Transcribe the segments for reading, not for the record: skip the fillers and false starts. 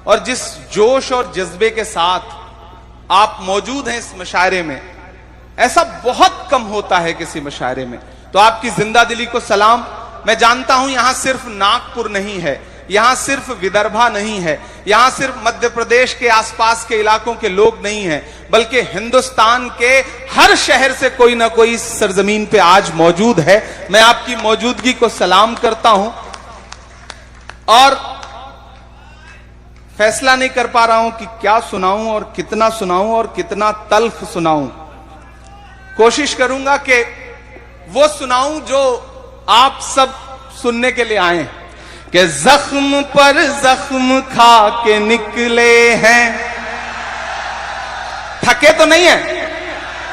और जिस जोश और जज्बे के साथ आप मौजूद हैं इस मुशायरे में, ऐसा बहुत कम होता है किसी मुशायरे में। तो आपकी जिंदा दिली को सलाम। मैं जानता हूं यहां सिर्फ नागपुर नहीं है, यहां सिर्फ विदर्भा नहीं है, यहां सिर्फ मध्य प्रदेश के आसपास के इलाकों के लोग नहीं हैं, बल्कि हिंदुस्तान के हर शहर से कोई ना कोई सरजमीन पे आज मौजूद है। मैं आपकी मौजूदगी को सलाम करता हूं और फैसला नहीं कर पा रहा हूं कि क्या सुनाऊं और कितना तल्ख सुनाऊं। कोशिश करूंगा कि वो सुनाऊं जो आप सब सुनने के लिए आए कि जख्म पर जख्म खा के निकले हैं। थके तो नहीं है?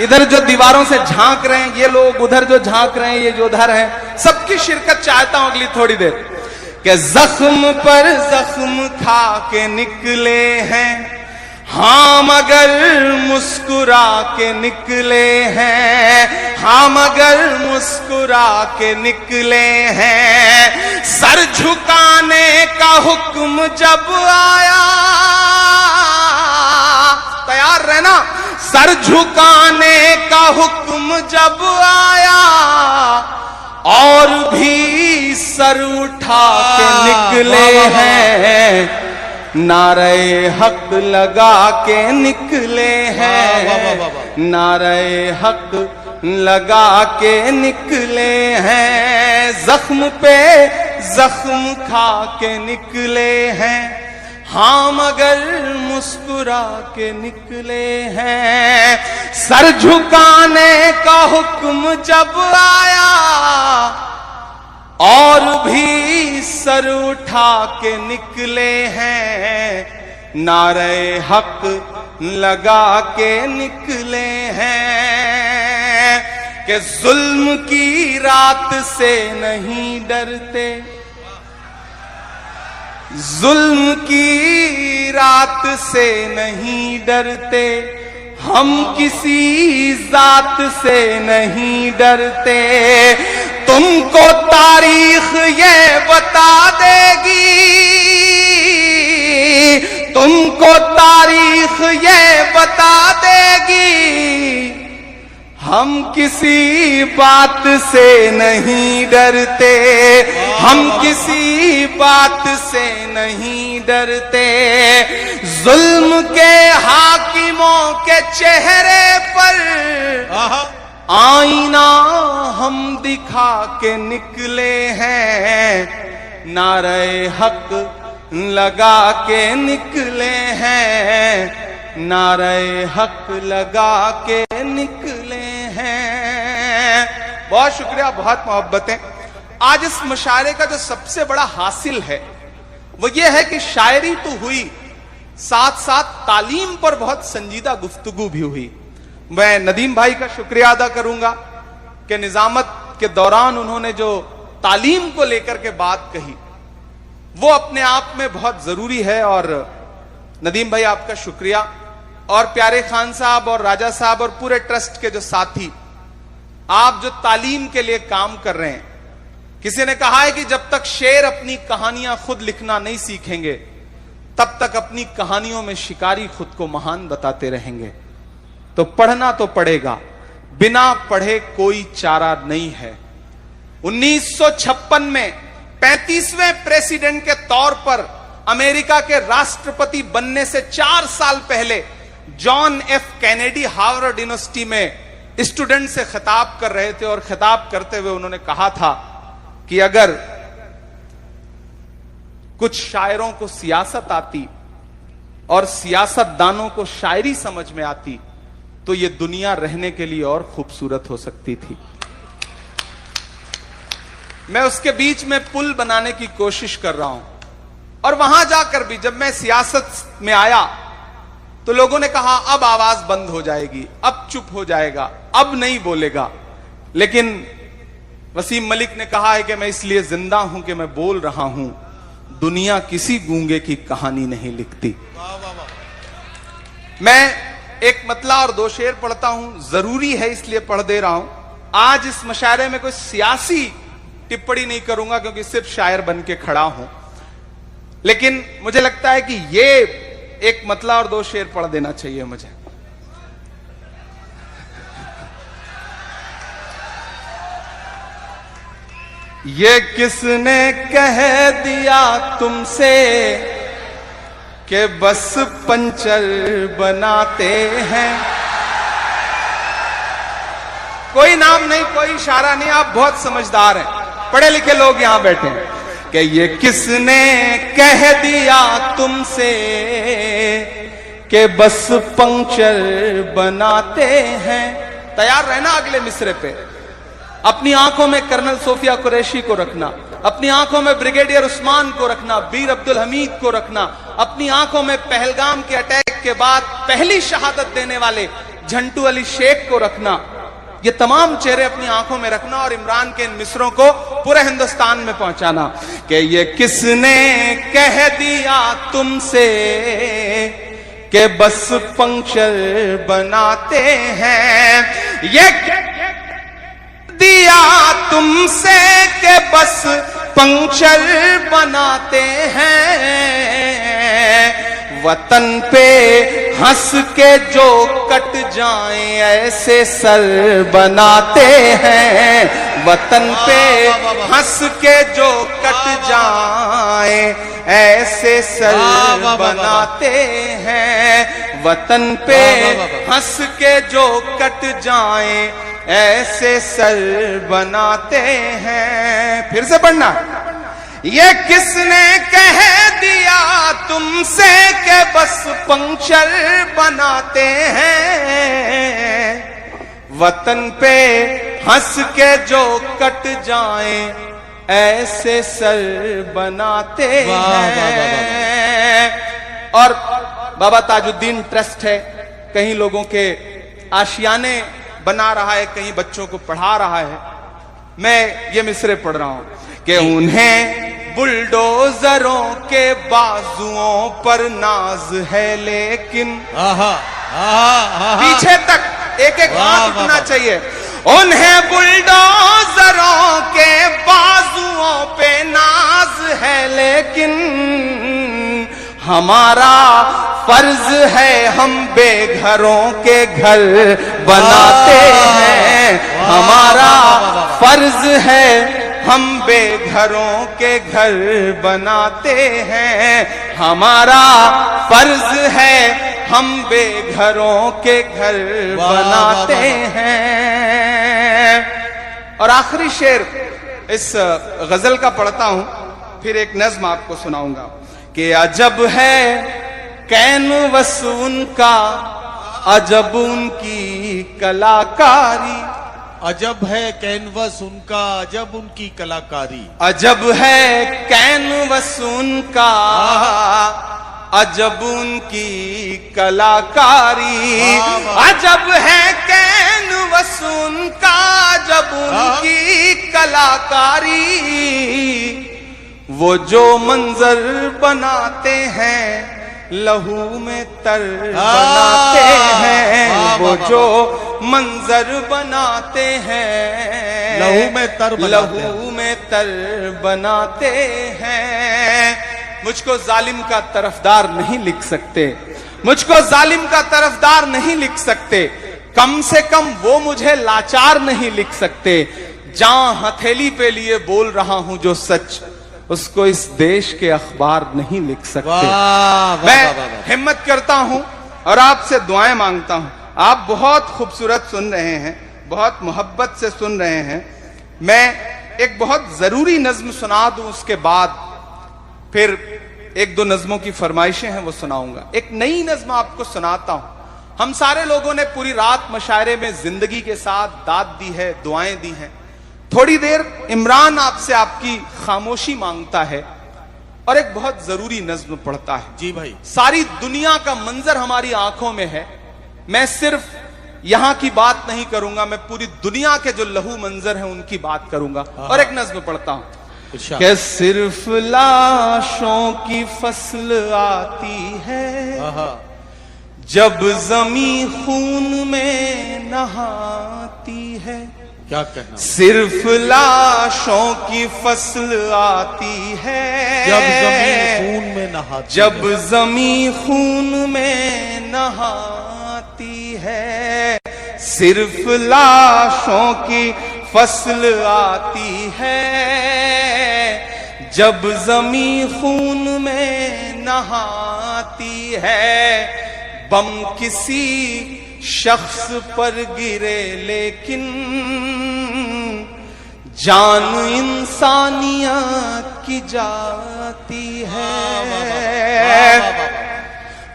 इधर जो दीवारों से झांक रहे हैं ये लोग, उधर जो झांक रहे हैं ये जो उधर हैं, सबकी शिरकत चाहता हूं अगली थोड़ी देर। कि जख्म पर जख्म खा के निकले हैं, हाँ मगर मुस्कुरा के निकले हैं, हाँ मगर मुस्कुरा के निकले हैं। सर झुकाने का हुक्म जब आया, तैयार रहना, सर झुकाने का हुक्म जब आया और भी सर उठा के निकले हैं, नारे हक लगा के निकले हैं, नारे हक लगा के निकले हैं। जख्म पे जख्म खा के निकले हैं, हाँ मगर मुस्कुरा के निकले हैं। सर झुकाने का हुक्म जब आया और भी सर उठा के निकले हैं, नारे हक लगा के निकले हैं। कि जुल्म की रात से नहीं डरते, जुल्म की रात से नहीं डरते, हम किसी जात से नहीं डरते। तुमको तारीख ये बता देगी, तुमको तारीख ये बता देगी, हम किसी बात से नहीं डरते, हम किसी बात से नहीं डरते। जुल्म के हाकिमों के चेहरे पर आईना हम दिखा के निकले हैं, नारे हक लगा के निकले हैं, नारे हक लगा के निकले हैं। बहुत शुक्रिया, बहुत मोहब्बतें। आज इस मुशायरे का जो सबसे बड़ा हासिल है वो ये है कि शायरी तो हुई, साथ साथ तालीम पर बहुत संजीदा गुफ्तगू भी हुई। मैं नदीम भाई का शुक्रिया अदा करूंगा कि निजामत के दौरान उन्होंने जो तालीम को लेकर के बात कही वो अपने आप में बहुत जरूरी है। और नदीम भाई आपका शुक्रिया, और प्यारे खान साहब और राजा साहब और पूरे ट्रस्ट के जो साथी, आप जो तालीम के लिए काम कर रहे हैं। किसी ने कहा है कि जब तक शेर अपनी कहानियां खुद लिखना नहीं सीखेंगे तब तक अपनी कहानियों में शिकारी खुद को महान बताते रहेंगे। तो पढ़ना तो पड़ेगा, बिना पढ़े कोई चारा नहीं है। 1956 में 35वें प्रेसिडेंट के तौर पर अमेरिका के राष्ट्रपति बनने से 4 साल पहले John F Kennedy Harvard university में स्टूडेंट से खिताब कर रहे थे और खिताब करते हुए उन्होंने कहा था कि अगर कुछ शायरों को सियासत आती और सियासतदानों को शायरी समझ में आती तो ये दुनिया रहने के लिए और खूबसूरत हो सकती थी। मैं उसके बीच में पुल बनाने की कोशिश कर रहा हूं। और वहां जाकर भी जब मैं सियासत में आया तो लोगों ने कहा अब आवाज बंद हो जाएगी, अब चुप हो जाएगा, अब नहीं बोलेगा। लेकिन वसीम मलिक ने कहा है कि मैं इसलिए जिंदा हूं कि मैं बोल रहा हूं, दुनिया किसी गूंगे की कहानी नहीं लिखती। मैं एक मतला और 2 शेर पढ़ता हूं, जरूरी है इसलिए पढ़ दे रहा हूं। आज इस मुशायरे में कोई सियासी टिप्पणी नहीं करूंगा क्योंकि सिर्फ शायर बन के खड़ा हूं। लेकिन मुझे लगता है कि ये एक मतला और 2 शेर पढ़ देना चाहिए मुझे। ये किसने कह दिया तुमसे कि बस पंचर बनाते हैं। कोई नाम नहीं, कोई इशारा नहीं, आप बहुत समझदार हैं, पढ़े लिखे लोग यहां बैठे हैं। कि ये किसने कह दिया तुमसे कि बस पंक्चर बनाते हैं। तैयार रहना अगले मिसरे पे। अपनी आंखों में कर्नल सोफिया कुरैशी को रखना, अपनी आंखों में ब्रिगेडियर उस्मान को रखना, बीर अब्दुल हमीद को रखना, अपनी आंखों में पहलगाम के अटैक के बाद पहली शहादत देने वाले झंटू अली शेख को रखना। ये तमाम चेहरे अपनी आंखों में रखना और इमरान के इन मिसरों को पूरे हिंदुस्तान में पहुंचाना कि ये किसने कह दिया तुमसे कि बस पंक्चर बनाते हैं। ये दिया तुमसे कि बस पंक्चर बनाते हैं। वतन पे हंस के जो कट जाएं ऐसे सर बनाते हैं। वतन पे हंस के जो कट जाएं ऐसे सर बनाते हैं। वतन पे हंस के जो कट जाएं ऐसे सर बनाते हैं। फिर से पढ़ना। ये किसने कह दिया तुमसे कि बस पंक्चर बनाते हैं। वतन पे हंस के जो कट जाएं ऐसे सर बनाते हैं। और बाबा ताजुद्दीन ट्रस्ट है, कहीं लोगों के आशियाने बना रहा है, कहीं बच्चों को पढ़ा रहा है। मैं ये मिसरे पढ़ रहा हूं कि उन्हें बुलडोजरों के बाजुओं पर नाज है, लेकिन पीछे तक एक एक हाथ उठना चाहिए। उन्हें बुलडोजरों के बाजुओं पे नाज है, लेकिन हमारा फर्ज है हम बेघरों के घर बनाते हैं। हमारा फर्ज है हम बेघरों के घर बनाते हैं। हमारा फर्ज है हम बेघरों के घर बनाते हैं। और आखिरी शेर इस गजल का पढ़ता हूं, फिर एक नज्म आपको सुनाऊंगा कि अजब है कैनवस उनका, अजब उनकी कलाकारी। अजब है कैनवस उनका, अजब उनकी कलाकारी। अजब है कैनवस उनका, अजब उनकी कलाकारी। अजब है कैनवस उनका, अजब उनकी कलाकारी। वो जो मंजर बनाते हैं लहू में तर बनाते हैं। वो जो मंजर बनाते हैं लहू में तर बनाते हैं। मुझको जालिम का तरफदार नहीं लिख सकते, मुझको जालिम का तरफदार नहीं लिख सकते। कम से कम वो मुझे लाचार नहीं लिख सकते। जहां हथेली पे लिए बोल रहा हूं जो सच, उसको इस देश के अखबार नहीं लिख सकते। मैं हिम्मत करता हूं और आपसे दुआएं मांगता हूं। आप बहुत खूबसूरत सुन रहे हैं, बहुत मोहब्बत से सुन रहे हैं। मैं एक बहुत जरूरी नज्म सुना दूं, उसके बाद फिर 1-2 नज्मों की फरमाइशें हैं वो सुनाऊंगा। एक नई नज्म आपको सुनाता हूं। हम सारे लोगों ने पूरी रात मशायरे में जिंदगी के साथ दाद दी है, दुआएं दी हैं। थोड़ी देर इमरान आपसे आपकी खामोशी मांगता है और एक बहुत जरूरी नज्म पढ़ता है। जी भाई। सारी दुनिया का मंजर हमारी आंखों में है। मैं सिर्फ यहां की बात नहीं करूंगा, मैं पूरी दुनिया के जो लहू मंजर हैं उनकी बात करूंगा। और एक नज्म पढ़ता हूं कि सिर्फ लाशों की फसल आती है जब जमी खून में नहाती है। क्या कहना, सिर्फ लाशों की फसल आती है जब जमीन खून में नहाती जब है। जमीन खून में नहाती है। सिर्फ लाशों की फसल आती है जब जमीन खून में नहाती है। बम किसी शख्स पर गिरे लेकिन जान इंसानियत की जाती है।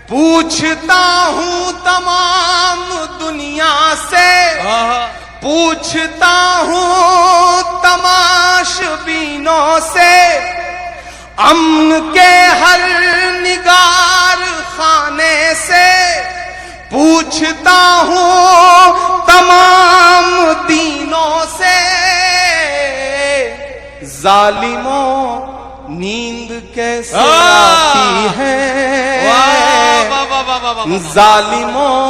पूछता हूँ तमाम दुनिया से, पूछता हूँ तमाशबीनों से, अमन के हर निगार खाने से पूछता हूँ तमाम दीनों से, जालिमों नींद कैसे आती है, जालिमों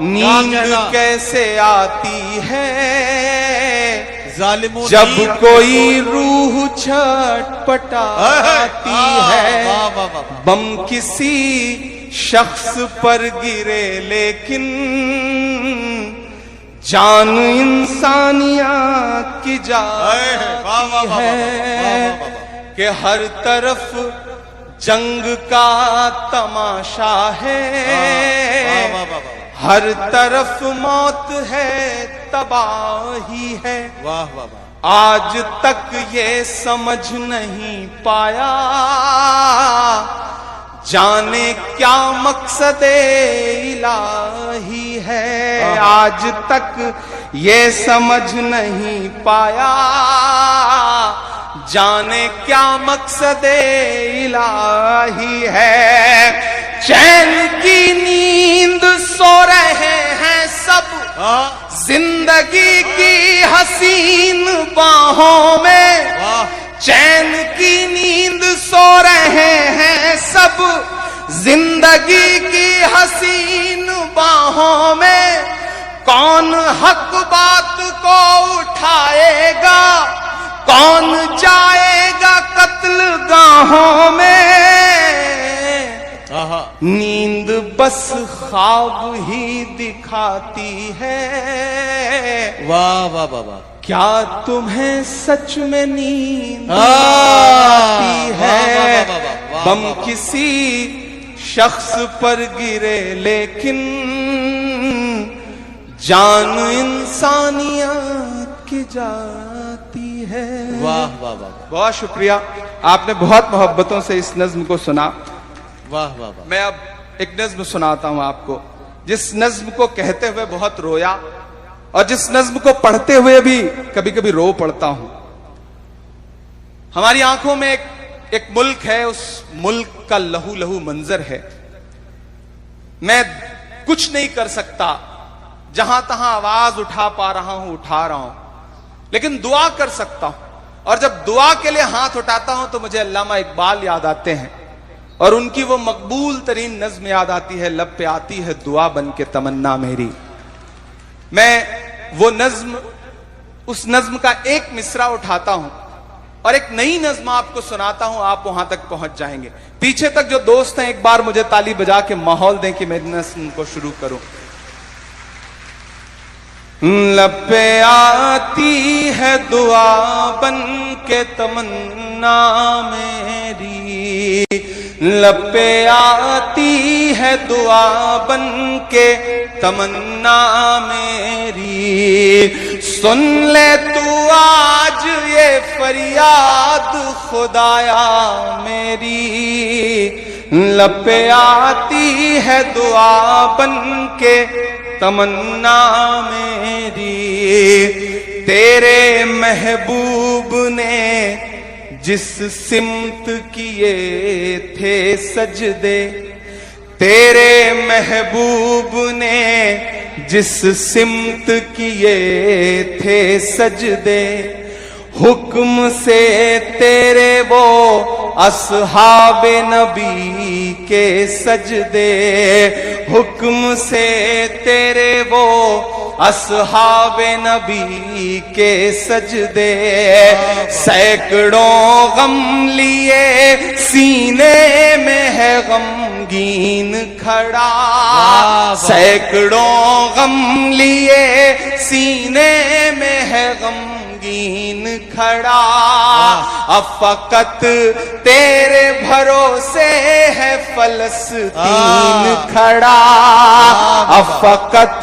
नींद कैसे आती है, जालिमों जब कोई रूह छटपटाती है। बम किसी शख्स पर गिरे लेकिन जान इंसानियत की जाती है। कि हर तरफ जंग का तमाशा है, हर तरफ मौत है, तबाही है। वाह वाह वाह। आज तक ये समझ नहीं पाया जाने क्या मकसद इलाही है। आज तक ये समझ नहीं पाया जाने क्या मकसद इलाही है। चैन की नींद सो रहे हैं सब, जिंदगी की हसीन बाहों में। चैन की नींद सो रहे हैं सब, जिंदगी की हसीन बाहों में। कौन हक बात को उठाएगा, कौन जाएगा कत्ल गाहों में। नींद बस ख्वाब ही दिखाती है। वाह वाह वाह वाह। क्या तुम्हें सच में नींद आती है। बम किसी शख्स पर गिरे लेकिन जान इंसानियत की जाती है। वाह वाह वाह। बहुत शुक्रिया, आपने बहुत मोहब्बतों से इस नज्म को सुना। वाह वाह वाह। मैं अब एक नज्म सुनाता हूं आपको, जिस नज्म को कहते हुए बहुत रोया और जिस नज्म को पढ़ते हुए भी कभी कभी रो पड़ता हूं। हमारी आंखों में एक मुल्क है, उस मुल्क का लहू लहू मंजर है। मैं कुछ नहीं कर सकता, जहां तहां आवाज उठा पा रहा हूं उठा रहा हूं, लेकिन दुआ कर सकता हूं। और जब दुआ के लिए हाथ उठाता हूं तो मुझे अल्लामा इकबाल याद आते हैं और उनकी वो मकबूल तरीन नज्म याद आती है, लब पे आती है दुआ बन के तमन्ना मेरी। मैं वो नज्म, उस नज्म का एक मिसरा उठाता हूं और एक नई नज्म आपको सुनाता हूं, आप वहां तक पहुंच जाएंगे। पीछे तक जो दोस्त हैं एक बार मुझे ताली बजा के माहौल दें कि मैं नज्म को शुरू करूं। लब पे आती है दुआ बन के तमन्ना मेरी, लब पे आती है दुआ बन के तमन्ना मेरी। सुन ले तू आज ये फरियाद खुदाया मेरी, लब पे आती है दुआ बन के तमन्ना मेरी। तेरे महबूब ने जिस सिमत किए थे सजदे, तेरे महबूब ने जिस सिमत किए थे सजदे, हुक्म से तेरे वो अस्हाबे नबी के सजदे, हुक्म से तेरे वो अस्हाबे नबी के सजदे, सैकड़ों गम लिए सीने में है गमगीन खड़ा, सैकड़ों गम लिए सीने में है गमगीन खड़ा, अब फकत तेरे भरोसे है फलस्तीन खड़ा, अब फकत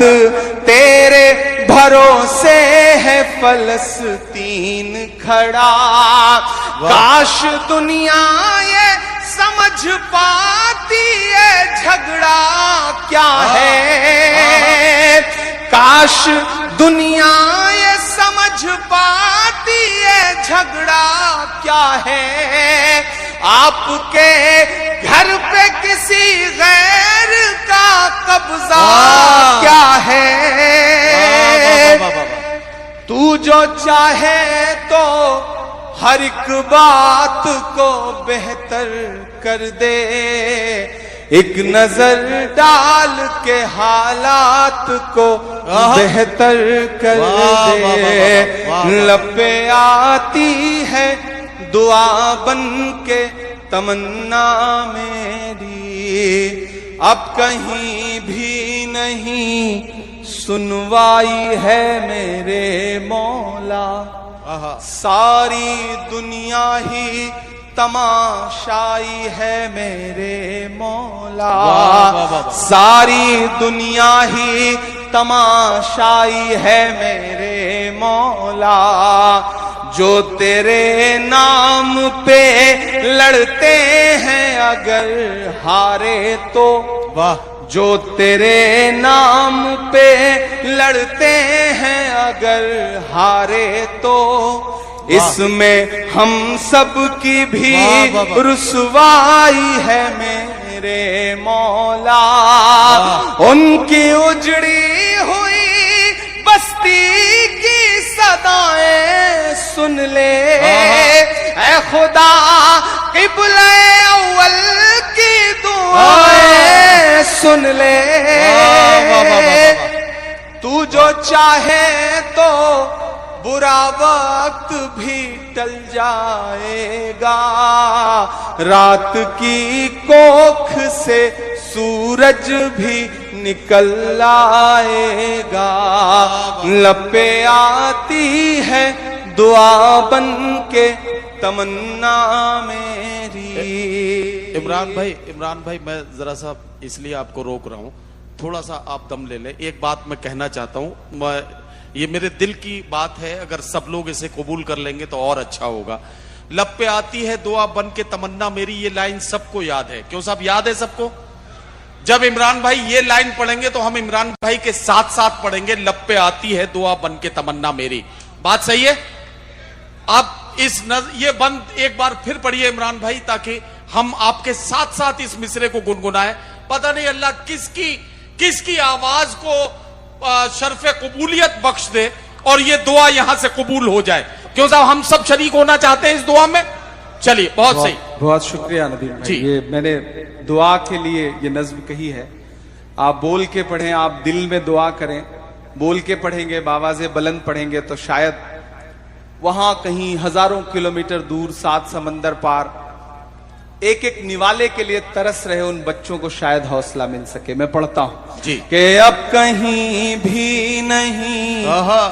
तेरे भरोसे है फलस्तीन खड़ा। काश दुनिया ये समझ पाती है झगड़ा क्या है, काश दुनिया ये समझ पाती है झगड़ा क्या है, आपके घर पे किसी गैर का कब्जा क्या है, तू जो चाहे तो हर एक बात को बेहतर कर दे, एक नजर डाल के हालात को बेहतर कर दे, लपे आती है दुआ बन के तमन्ना मेरी, अब कहीं भी नहीं सुनवाई है मेरे मौला, सारी दुनिया ही तमाशाई है मेरे मौला, सारी दुनिया ही तमाशाई है मेरे मौला, जो तेरे नाम पे लड़ते हैं अगर हारे तो, वाह, जो तेरे नाम पे लड़ते हैं अगर हारे तो, इसमें हम सब की भी रुसवाई है मेरे मौला, उनकी उजड़ी हुई बस्ती की सदाएं सुन ले, ऐ खुदा क़िबले अव्वल की दुआएं सुन ले, तू जो चाहे तो बुरा वक्त भी टल जाएगा, रात की कोख से सूरज भी निकल आएगा, लपे आती है दुआ बन के तमन्ना मेरी। इमरान भाई मैं जरा सा इसलिए आपको रोक रहा हूं, थोड़ा सा आप दम ले लें। एक बात मैं कहना चाहता हूं, ये मेरे दिल की बात है, अगर सब लोग इसे कबूल कर लेंगे तो और अच्छा होगा। लब पे आती है दुआ बन के तमन्ना मेरी, ये लाइन सबको याद है, क्यों साहब याद है सबको? जब इमरान भाई ये लाइन पढ़ेंगे तो हम इमरान भाई के साथ साथ पढ़ेंगे, लब पे आती है दुआ बन के तमन्ना मेरी। बात सही है? आप ये बंद एक बार फिर पढ़िए इमरान भाई, ताकि हम आपके साथ साथ इस मिसरे को गुनगुनाएं। पता नहीं अल्लाह किसकी आवाज को शर्फे कबूलियत बख्श दे और ये दुआ यहां से कबूल हो जाए। क्यों साहब, हम सब शरीक होना चाहते हैं इस दुआ में। चलिए, बहुत सही, बहुत शुक्रिया नदीम भाई। ये मैंने दुआ के लिए ये नज्म कही है, आप बोल के पढ़ें, आप दिल में दुआ करें, बोल के पढ़ेंगे, बावाज़े बुलंद पढ़ेंगे तो शायद वहां कहीं हजारों किलोमीटर दूर, सात समंदर पार, एक एक निवाले के लिए तरस रहे उन बच्चों को शायद हौसला मिल सके। मैं पढ़ता हूं जी कि अब कहीं भी नहीं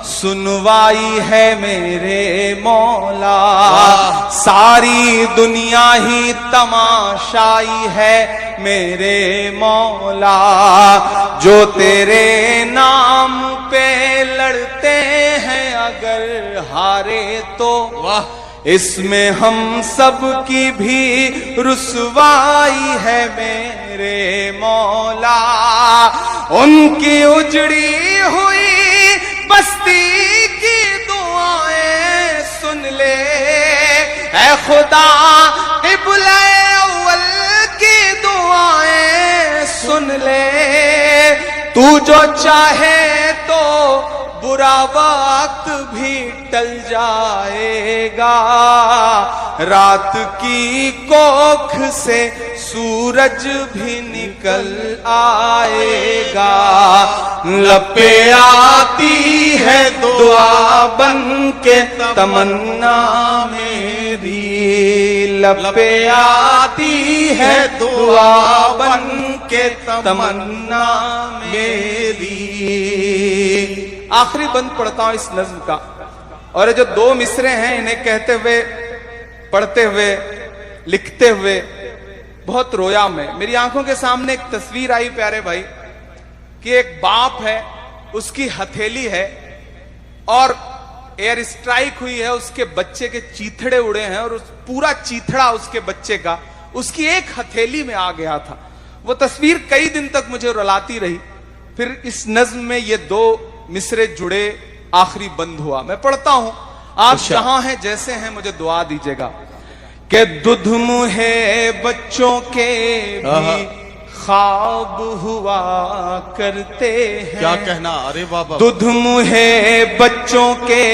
सुनवाई है मेरे मौला, सारी दुनिया ही तमाशाई है मेरे मौला, जो तेरे नाम पे लड़ते हैं अगर हारे तो, वाह, इसमें हम सब की भी रुसवाई है मेरे मौला, उनकी उजड़ी हुई बस्ती की दुआएं सुन ले, ऐ खुदा क़िबले अव्वल की दुआएं सुन ले, तू जो चाहे तो बुरा वक्त भी टल जाएगा, रात की कोख से सूरज भी निकल आएगा। लपे आती है दुआ बन के तमन्ना मेरी, लपे आती है दुआ बन के तमन्ना मेरी। आखिरी बंद पढ़ता हूं इस नज्म का, और ये जो दो मिसरे हैं इन्हें कहते हुए, पढ़ते हुए, लिखते हुए बहुत रोया मैं। मेरी आंखों के सामने एक तस्वीर आई प्यारे भाई कि एक बाप है, उसकी हथेली है और एयर स्ट्राइक हुई है, उसके बच्चे के चीथड़े उड़े हैं और उस पूरा चीथड़ा उसके बच्चे का उसकी एक हथेली में आ गया था। वो तस्वीर कई दिन तक मुझे रुलाती रही। फिर इस नज्म में ये दो मिसरे जुड़े, आखिरी बंद हुआ। मैं पढ़ता हूं, आप जहां हैं जैसे हैं मुझे दुआ दीजिएगा। कि दुध मुहे बच्चों के भी ख्वाब हुआ करते हैं। क्या कहना, अरे बाबा। दुध मुहे बच्चों के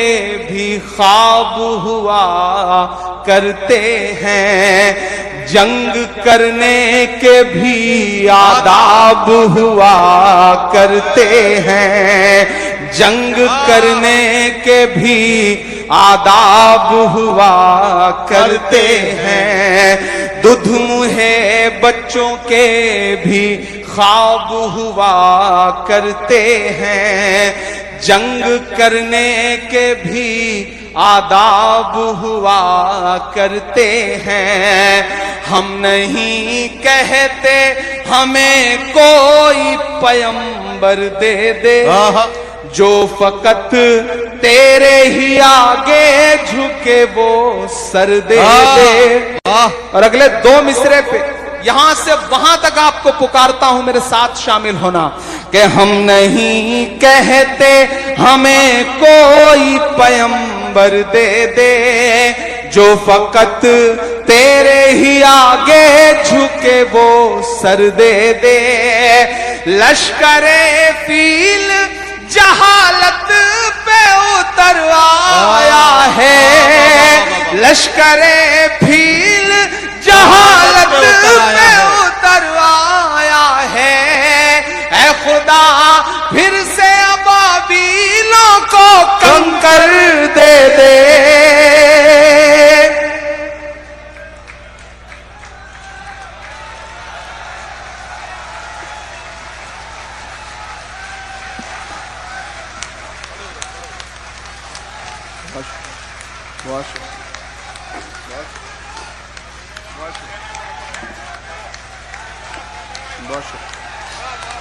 भी ख्वाब हुआ करते हैं, जंग करने के भी आदाब हुआ करते हैं, जंग करने के भी आदाब हुआ करते हैं। दुध मुहे बच्चों के भी ख्वाब हुआ करते हैं, जंग करने के भी आदाब हुआ करते हैं। हम नहीं कहते हमें कोई पैगंबर दे दे, जो फकत तेरे ही आगे झुके वो सर दे दे। और अगले दो मिसरे पे यहां से वहां तक आपको पुकारता हूं, मेरे साथ शामिल होना। कि हम नहीं कहते हमें कोई पैगंबर दे दे, जो फकत तेरे ही आगे झुके वो सर दे दे। लश्करे फील जहालत पे उतर आया है, लश्करे फील जहालत पे उतर आया है। ऐ खुदा फिर से अबाबीलों को कंकर दे दे।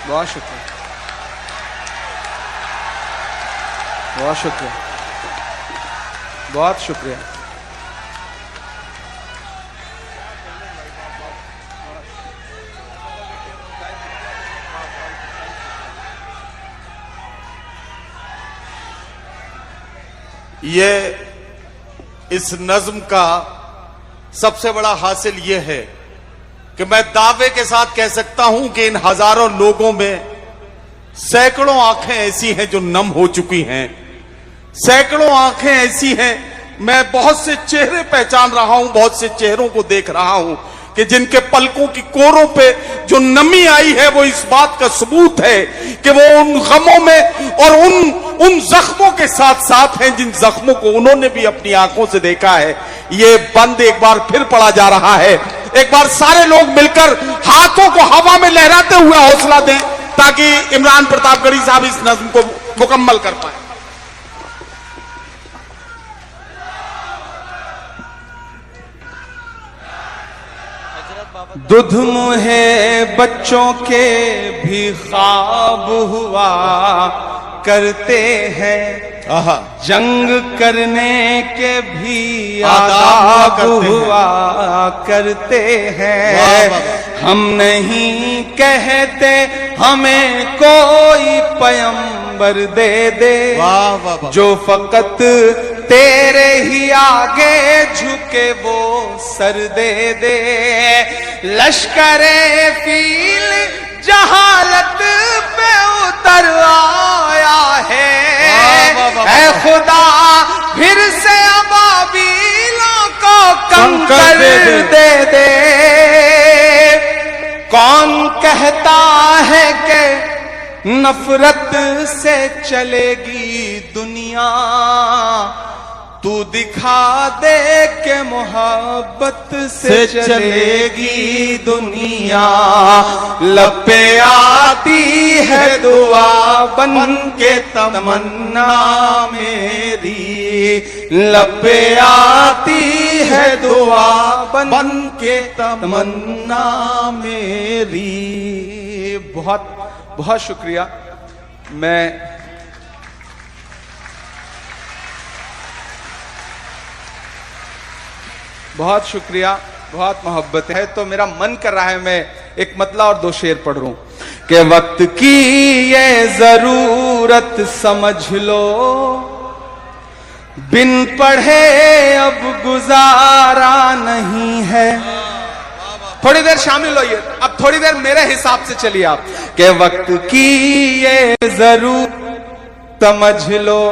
बहुत शुक्रिया, बहुत शुक्रिया, बहुत शुक्रिया। ये इस नज्म का सबसे बड़ा हासिल ये है कि मैं दावे के साथ कह सकता हूं कि इन हजारों लोगों में सैकड़ों आंखें ऐसी हैं जो नम हो चुकी हैं, सैकड़ों आंखें ऐसी हैं, मैं बहुत से चेहरे पहचान रहा हूं, बहुत से चेहरों को देख रहा हूं कि जिनके पलकों की कोरों पे जो नमी आई है वो इस बात का सबूत है कि वो उन गमों में और उन जख्मों के साथ साथ हैं जिन जख्मों को उन्होंने भी अपनी आंखों से देखा है। ये बंद एक बार फिर पढ़ा जा रहा है। एक बार सारे लोग मिलकर हाथों को हवा में लहराते हुए हौसला दें ताकि इमरान प्रतापगढ़ी साहब इस नज्म को मुकम्मल कर पाए। दुध मुहे बच्चों के भी ख्वाब हुआ करते हैं, जंग करने के भी आदाब हुआ करते हैं। हम नहीं कहते हमें कोई पैगंबर दे दे, जो फकत तेरे ही आगे झुके वो सर दे दे। लश्करे फील जहालत पे उतर आया है, कहता है कि नफरत से चलेगी दुनिया, तू दिखा दे के मोहब्बत से चलेगी दुनिया। लब पे आती है दुआ बन के तमन्ना मेरी, लब पे आती है दुआ बन के तमन्ना मेरी। बहुत बहुत शुक्रिया। मैं बहुत शुक्रिया, बहुत मोहब्बत है। तो मेरा मन कर रहा है मैं एक मतला और 2 शेर पढ़ लूं कि वक्त की ये जरूरत समझ लो, बिन पढ़े अब गुजारा नहीं है। थोड़ी देर शामिल होइए, अब थोड़ी देर मेरे हिसाब से चलिए आप। कि वक्त की ये जरूरत समझ लो।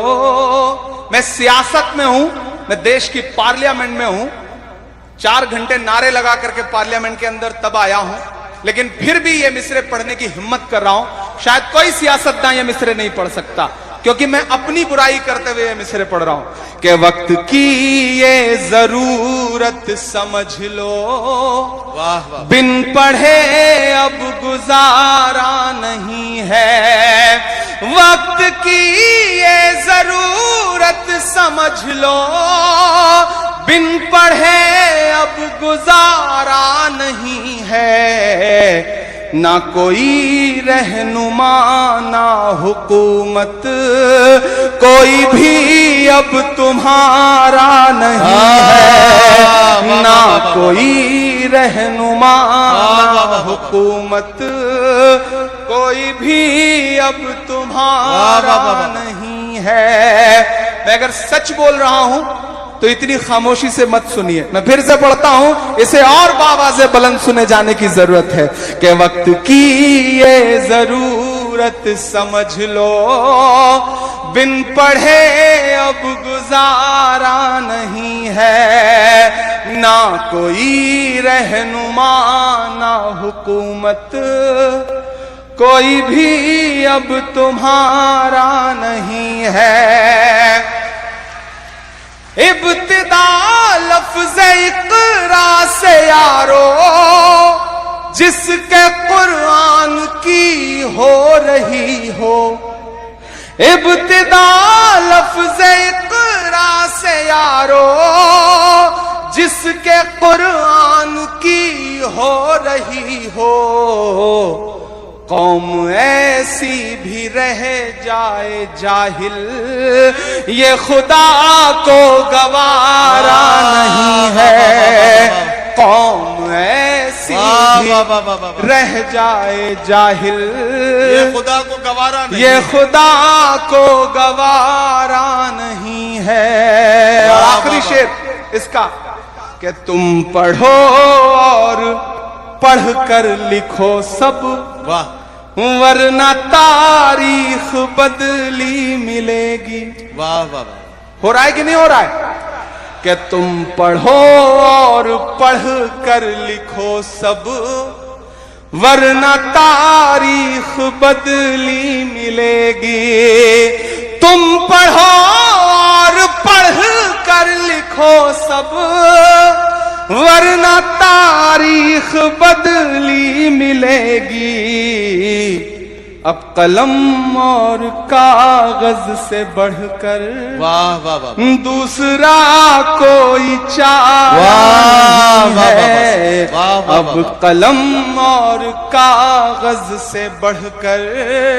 मैं सियासत में हूं, मैं देश की पार्लियामेंट में हूं, 4 घंटे नारे लगा करके पार्लियामेंट के अंदर तब आया हूं, लेकिन फिर भी ये मिसरे पढ़ने की हिम्मत कर रहा हूं। शायद कोई सियासतदान ये मिसरे नहीं पढ़ सकता, क्योंकि मैं अपनी बुराई करते हुए ये मिसरे पढ़ रहा हूं। कि वक्त की ये जरूरत समझ लो, वाह वाह। बिन पढ़े अब गुजारा नहीं है। वक्त की ये जरूरत समझ लो, बिन पढ़े अब गुजारा नहीं है। ना कोई रहनुमा ना हुकूमत, कोई भी अब तुम्हारा नहीं है। ना कोई रहनुमा ना हुकूमत, कोई भी अब तुम्हारा नहीं है। मैं अगर सच बोल रहा हूं तो इतनी खामोशी से मत सुनिए। मैं फिर से पढ़ता हूं, इसे और बावाज़े बुलंद सुने जाने की जरूरत है। कि वक्त की ये जरूरत समझ लो, बिन पढ़े अब गुजारा नहीं है। ना कोई रहनुमा ना हुकूमत, कोई भी अब तुम्हारा नहीं है। इब्तिदा लफ्ज़ इक़रा से यारो, जिसके कुरान की हो रही हो। इब्तिदा लफ्ज़ इक़रा से यारो, जिसके कुरान की हो रही हो। कौम ऐसी भी रह जाए जाहिल, ये खुदा को गवारा नहीं है। कौम ऐसी भी रह जाए जाहिल, ये खुदा को गवारा नहीं, ये खुदा को गवारा नहीं है। आखिरी शेर इसका कि तुम पढ़ो और पढ़ कर लिखो सब, वाह, वरना तारीख बदली मिलेगी। वाह वाह। हो रहा है कि नहीं हो रहा है? कि तुम पढ़ो और पढ़ कर लिखो सब, वरना तारीख बदली मिलेगी। तुम पढ़ो और पढ़ कर लिखो सब, वरना तारीख बदली मिलेगी। अब कलम और कागज से बढ़कर वाह वाह वाह दूसरा कोई चारा नहीं है। अब कलम और कागज से बढ़कर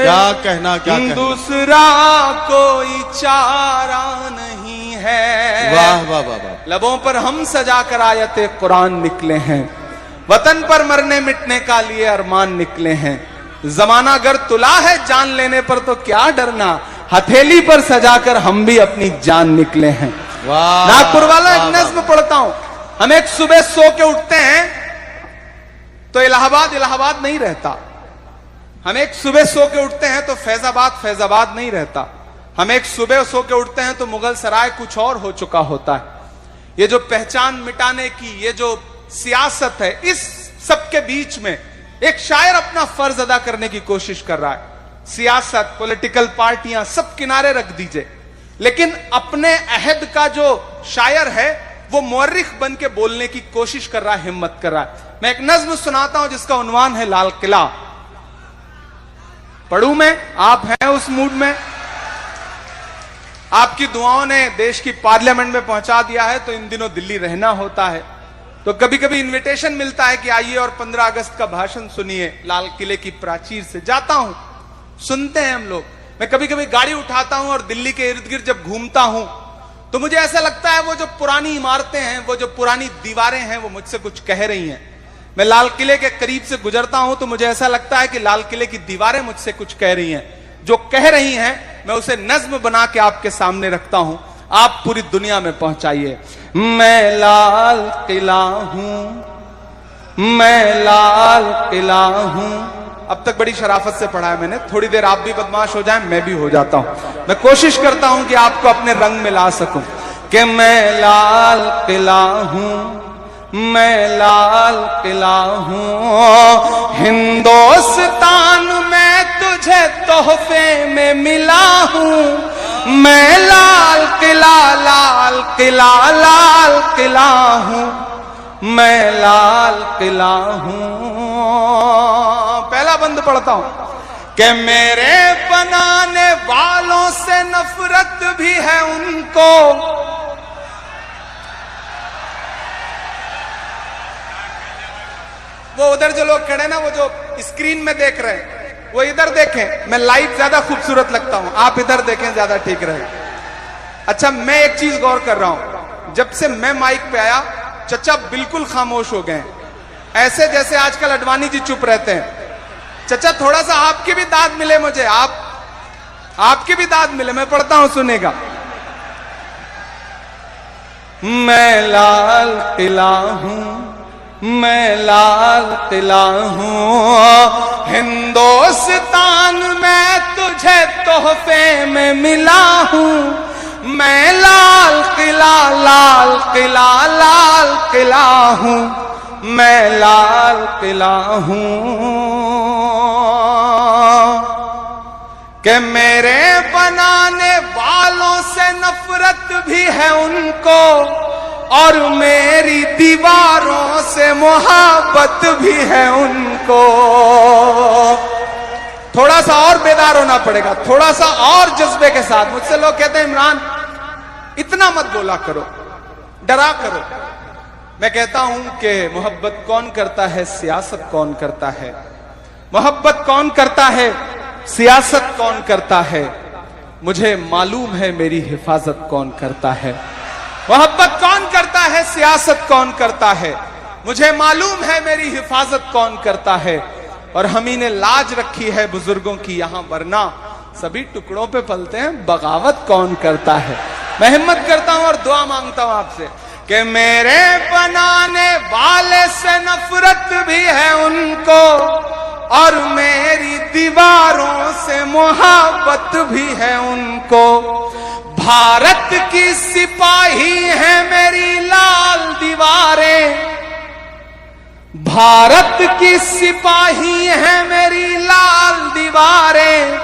क्या कहना, क्या कहना। दूसरा कोई चारा नहीं है। वाह वाह वाह। लबों पर हम सजा कर आयते कुरान निकले हैं, वतन पर मरने मिटने का लिए अरमान निकले हैं। जमाना अगर तुला है जान लेने पर तो क्या डरना, हथेली पर सजाकर हम भी अपनी जान निकले हैं। नागपुर वाला एक नज्म पढ़ता हूं। हम एक सुबह सो के उठते हैं तो इलाहाबाद इलाहाबाद नहीं रहता। हम एक सुबह सो के उठते हैं तो फैजाबाद फैजाबाद नहीं रहता। हम एक सुबह सो के उठते हैं तो मुगल सराय कुछ और हो चुका होता है। ये जो पहचान मिटाने की ये जो सियासत है, इस सबके बीच में एक शायर अपना फर्ज अदा करने की कोशिश कर रहा है। सियासत, पॉलिटिकल पार्टियां सब किनारे रख दीजिए, लेकिन अपने अहद का जो शायर है वो मुअर्रिख बन के बोलने की कोशिश कर रहा है, हिम्मत कर रहा है। मैं एक नज्म सुनाता हूं जिसका उन्वान है लाल किला। पढ़ूं मैं? आप हैं उस मूड में? आपकी दुआओं ने देश की पार्लियामेंट में पहुंचा दिया है, तो इन दिनों दिल्ली रहना होता है, तो कभी कभी इनविटेशन मिलता है कि आइए और 15 अगस्त का भाषण सुनिए लाल किले की प्राचीर से। जाता हूं, सुनते हैं हम लोग। मैं कभी कभी गाड़ी उठाता हूं और दिल्ली के इर्द गिर्द जब घूमता हूं तो मुझे ऐसा लगता है वो जो पुरानी इमारतें हैं, वो जो पुरानी दीवारें हैं, वो मुझसे कुछ कह रही हैं। मैं लाल किले के करीब से गुजरता हूं तो मुझे ऐसा लगता है कि लाल किले की दीवारें मुझसे कुछ कह रही हैं। जो कह रही हैं मैं उसे नज्म बना के आपके सामने रखता हूं, आप पूरी दुनिया में पहुंचाइए। मैं लाल किला हूं, मैं लाल किला हूं। अब तक बड़ी शराफत से पढ़ा है मैंने, थोड़ी देर आप भी बदमाश हो जाएं, मैं भी हो जाता हूं। मैं कोशिश करता हूं कि आपको अपने रंग में ला सकूं कि मैं लाल किला हूं, मैं लाल किला हूं। हिंदुस्तान में तुझे तोहफे में मिला हूं। मैं लाल किला, लाल किला, लाल किला हूं। मैं लाल किला हूं। पहला बंद पढ़ता हूं कि मेरे बनाने वालों से नफरत भी है उनको। वो उधर जो लोग खड़े ना, वो जो स्क्रीन में देख रहे हैं, वो इधर देखें। मैं लाइव ज्यादा खूबसूरत लगता हूं, आप इधर देखें, ज्यादा ठीक रहे। अच्छा, मैं एक चीज गौर कर रहा हूं, जब से मैं माइक पे आया चचा बिल्कुल खामोश हो गए, ऐसे जैसे आजकल अडवाणी जी चुप रहते हैं। चचा थोड़ा सा आपकी भी दाद मिले मुझे, आपकी भी दाद मिले। मैं पढ़ता हूं, सुनेगा। मैं लाल किला हूं, मैं लाल किला हूं। हिंदुस्तान में तुझे तोहफे में मिला हूं। मैं लाल किला, लाल किला, लाल किला हूं। मैं लाल किला हूं कि मेरे बनाने वालों से नफरत भी है उनको और मेरी दीवारों से मोहब्बत भी है उनको। थोड़ा सा और बेदार होना पड़ेगा, थोड़ा सा और जज्बे के साथ। मुझसे लोग कहते हैं इमरान इतना मत बोला करो, डरा करो। मैं कहता हूं कि मोहब्बत कौन करता है, सियासत कौन करता है। मोहब्बत कौन करता है, सियासत कौन करता है। मुझे मालूम है मेरी हिफाजत कौन करता है। मोहब्बत कौन करता है, सियासत कौन करता है। मुझे मालूम है मेरी हिफाजत कौन करता है। और हम ही ने लाज रखी है बुजुर्गों की यहां, वरना सभी टुकड़ों पे पलते हैं। बगावत कौन करता है। मैं हिम्मत करता हूं और दुआ मांगता हूं आपसे कि मेरे बनाने वाले से नफरत भी है उनको और मेरी दीवारों से मोहब्बत भी है उनको। भारत की सिपाही है मेरी लाल दीवारें। भारत की सिपाही है मेरी लाल दीवारें।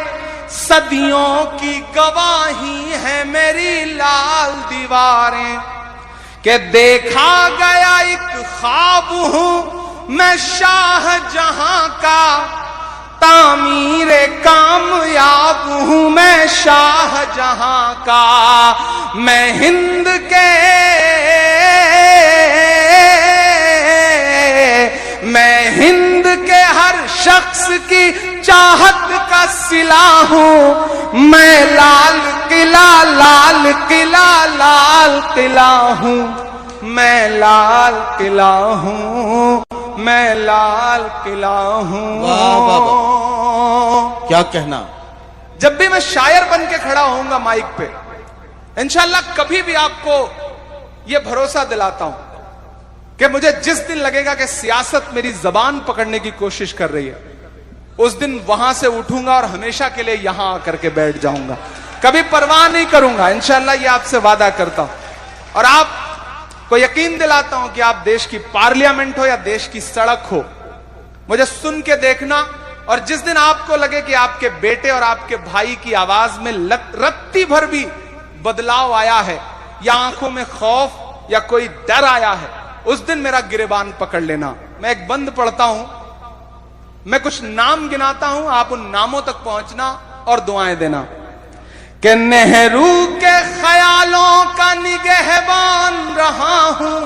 सदियों की गवाही है मेरी लाल दीवारें। कि देखा गया एक ख्वाब हूं मैं शाहजहां का, तामीरे कामयाब हूं मैं शाहजहां का। मैं हिंद के हर शख्स की चाहत का सिला हूं। मैं लाल किला, लाल किला, लाल किला हूं। मैं लाल किला हूं, मैं लाल किला हूं। वाह वाह वाह, क्या कहना। जब भी मैं शायर बन के खड़ा होऊंगा माइक पे, इंशाल्लाह कभी भी आपको यह भरोसा दिलाता हूं कि मुझे जिस दिन लगेगा कि सियासत मेरी जबान पकड़ने की कोशिश कर रही है, उस दिन वहां से उठूंगा और हमेशा के लिए यहां आकर के बैठ जाऊंगा। कभी परवाह नहीं करूंगा, इंशाल्लाह ये आपसे वादा करता हूं। और आपको यकीन दिलाता हूं कि आप देश की पार्लियामेंट हो या देश की सड़क हो, मुझे सुन के देखना, और जिस दिन आपको लगे कि आपके बेटे और आपके भाई की आवाज में रत्ती भर भी बदलाव आया है, या आंखों में खौफ या कोई डर आया है, उस दिन मेरा गिरेबान पकड़ लेना। मैं एक बंद पढ़ता हूं, मैं कुछ नाम गिनाता हूं, आप उन नामों तक पहुंचना और दुआएं देना। कि नेहरू के ख्यालों का निगहबान रहा हूं,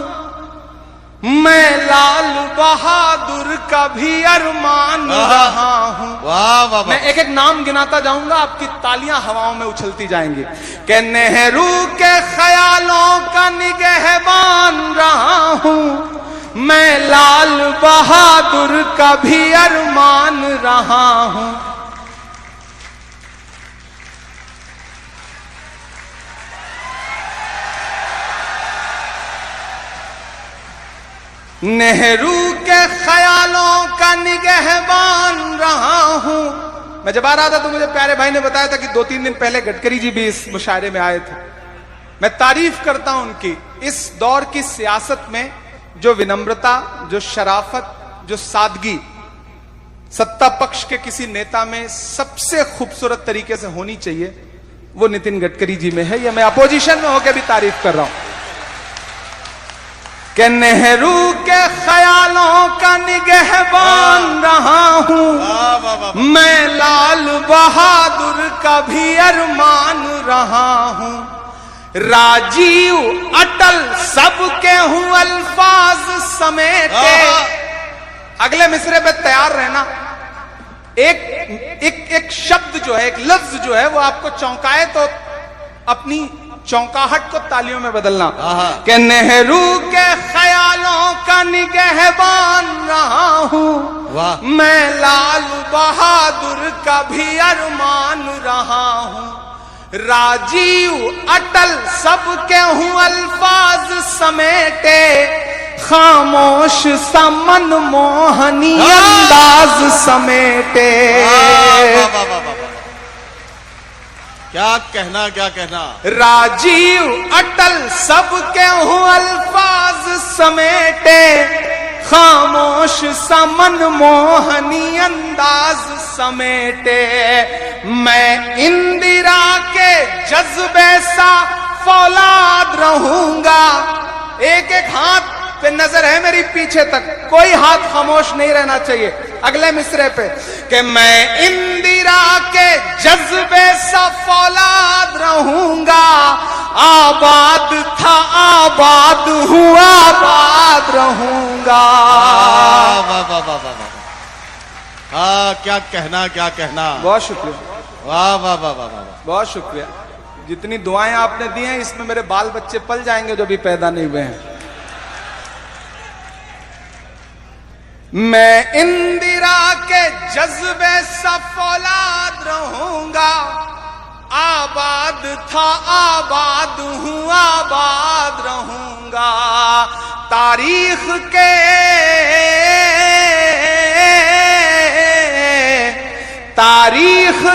मैं लाल बहादुर का भी अरमान रहा हूं। वाह वाह, मैं एक एक नाम गिनाता जाऊंगा, आपकी तालियां हवाओं में उछलती जाएंगी। कि नेहरू के ख्यालों का निगहबान रहा हूं, मैं लाल बहादुर का भी अरमान रहा हूं। नेहरू के ख्यालों का निगहबान रहा हूं। मैं जब आ रहा था तो मुझे प्यारे भाई ने बताया था कि 2-3 दिन पहले गडकरी जी भी इस मुशायरे में आए थे। मैं तारीफ करता हूं उनकी। इस दौर की सियासत में जो विनम्रता, जो शराफत, जो सादगी सत्ता पक्ष के किसी नेता में सबसे खूबसूरत तरीके से होनी चाहिए, वो नितिन गडकरी जी में है। ये मैं अपोजिशन में होकर भी तारीफ कर रहा हूं। कि नेहरू के ख्यालों का निगहबान रहा हूं, मैं लाल बहादुर का भी अरमान रहा हूं। राजीव अटल सबके हूं अल्फाज समेटे। अगले मिसरे पे तैयार रहना। एक शब्द जो है, एक लफ्ज जो है वो आपको चौंकाए तो अपनी चौंकाहट को तालियों में बदलना। कि नेहरू के ख्यालों का निगहबान रहा हूं, मैं लाल बहादुर का भी अरमान रहा हूं। राजीव अटल सबके हूं अल्फाज समेटे, खामोश सा मनमोहनी अंदाज समेटे। क्या कहना, क्या कहना। राजीव अटल सबके हूं अल्फाज समेटे, खामोश सा मनमोहनी अंदाज समेटे। मैं इंदिरा के जज्बे सा फौलाद रहूंगा। एक एक हाथ पे नजर है मेरी पीछे तक, कोई हाथ खामोश नहीं रहना चाहिए। अगले मिसरे पे कि मैं इंदिरा के जज्बे सा फौलाद रहूंगा। आबाद था आबाद हूं, आबाद रहूंगा। हाँ, क्या कहना, क्या कहना। बहुत शुक्रिया। वाह वाह वाह वाह वाह, बहुत शुक्रिया। जितनी दुआएं आपने दी हैं, इसमें मेरे बाल बच्चे पल जाएंगे जो भी पैदा नहीं हुए हैं। मैं इंदिरा के जज्बे सा फौलाद रहूंगा। आबाद था आबाद हूं, आबाद रहूंगा। तारीख